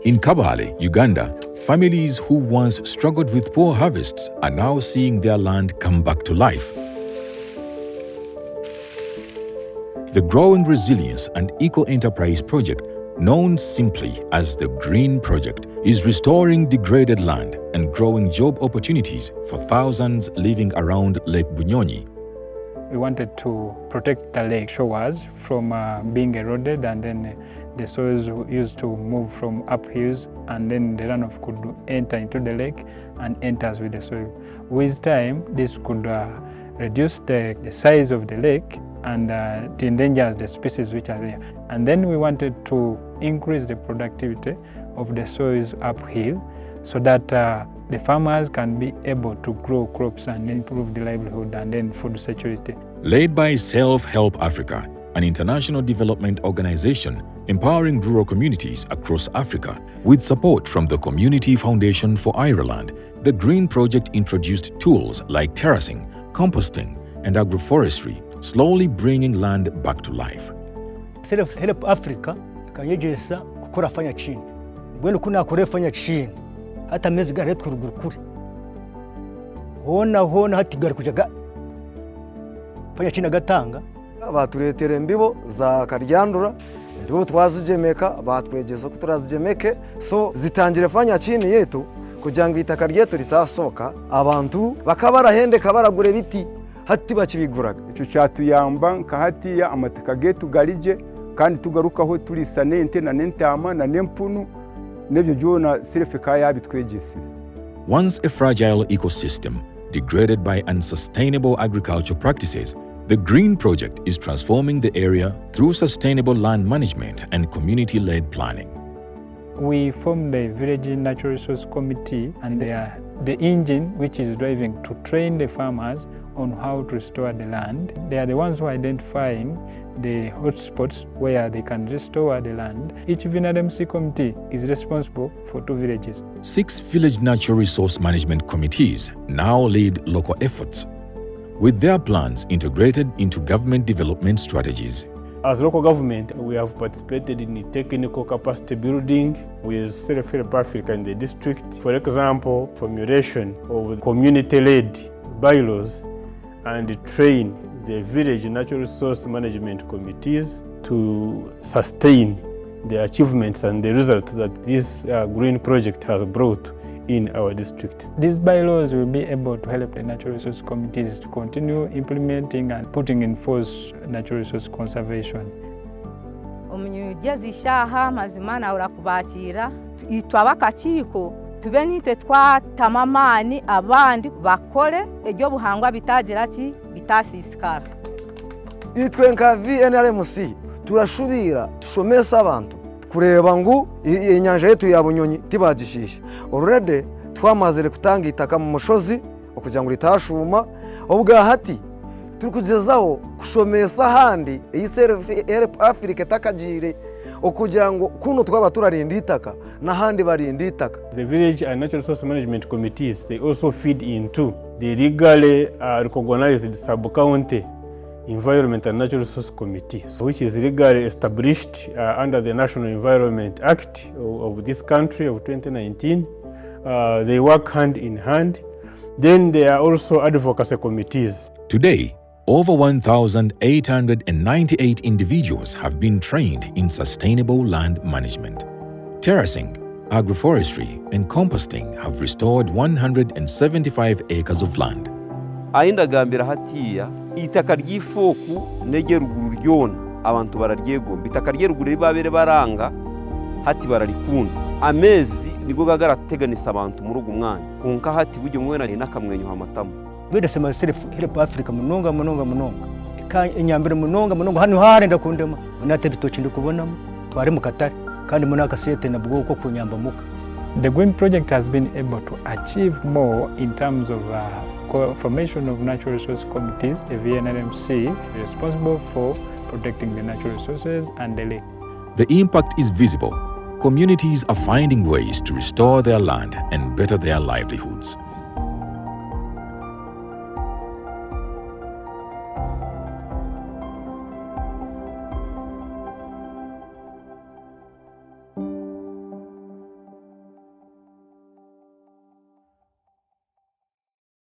In Kabale, Uganda, families who once struggled with poor harvests are now seeing their land come back to life. The Growing Resilience and Eco-Enterprise Project, known simply as the Green Project, is restoring degraded land and growing job opportunities for thousands living around Lake Bunyonyi. We wanted to protect the lake shores from being eroded, and then the soils used to move from uphills, and then the runoff could enter into the lake and enters with the soil. With time, this could reduce the size of the lake and it endangers the species which are there. And then we wanted to increase the productivity of the soils uphill so that the farmers can be able to grow crops and improve the livelihood and then food security. Led by Self-Help Africa, an international development organization empowering rural communities across Africa, with support from the Community Foundation for Ireland, the Green Project introduced tools like terracing, composting, and agroforestry, slowly bringing land back to life. Self-Help Africa ikanyegesa kukora fanya chini. Mbwenu kuna kure fanya chini. Hata mezi gari kurugurukuri. Hona hati gari kujaga. Fanya chini gatanga. Baturetere mbibo za karyandura. Ndibo twazijemeka batwegeza ko turazijemeke so zitangire fanya chini yetu kugira ngo itaka ryetu ritasoka abantu bakabarahendeka baragure biti hati bakibiguraga. Ico cyatuyamba nka hatiya amataka getu garije kandi tugarukaho turisa nente na nentama na nempunu nebyo byona serefeka yabitwegese. Once a fragile ecosystem degraded by unsustainable agricultural practices, the Green Project is transforming the area through sustainable land management and community-led planning. We formed the Village Natural Resource Committee, and they are the engine which is driving to train the farmers on how to restore the land. They are the ones who are identifying the hotspots where they can restore the land. Each VNRMC committee is responsible for 2 villages. 6 village natural resource management committees now lead local efforts, with their plans integrated into government development strategies. As local government, we have participated in technical capacity building with Self-Help Africa in the district. For example, formulation of community-led bylaws and train the village natural resource management committees to sustain the achievements and the results that this green project has brought in our district. These bylaws will be able to help the natural resource committees to continue implementing and putting in force natural resource conservation. Omunyugezi shaha mazimana urakubakira itwaba kachiko tube nitwe twatamamani abandi bakore ebyo buhangwa bitagira ati bitasisikara. Itwe nka VNRMC turashubira tushomesa abantu kureba ngo inyanja yetu ya Bunyonyi tibagishisha. Already twamazire kutanga itaka mu mushozi okugira ngo ritashuma obwa hati turi kugezaho kushomesa handi iyi Self-Help Africa takagire okugira ngo kuno twaba turarinda itaka na handi barinda itaka. The village and natural resource management committees, they also feed into the legally recognized sub-county Environment and Natural Resource Committee, which is legally established under the National Environment Act of this country of 2019. They work hand in hand. Then there are also advocacy committees. Today, over 1,898 individuals have been trained in sustainable land management. Terracing, agroforestry, and composting have restored 175 acres of land. Aindagambira hatiya itaka ryifoku nege ruguru ryona abantu bararyegomba itaka ryeruguru ribabere baranga hati bararikunda amezi nigo gagarateganisa abantu muri ugu mwanya kunka hati bujye mwena nakamwenyo hamatamo. Vedesema Self-Help Africa munonga inyambere munonga hano harenda kundema nate bitoki ndikubonamo twari mu Katari kandi munaka sete nabwo uko kunyamba muka. The Green Project has been able to achieve more in terms of formation of natural resource committees. The VNRMC is responsible for protecting the natural resources and the lake. The impact is visible. Communities are finding ways to restore their land and better their livelihoods.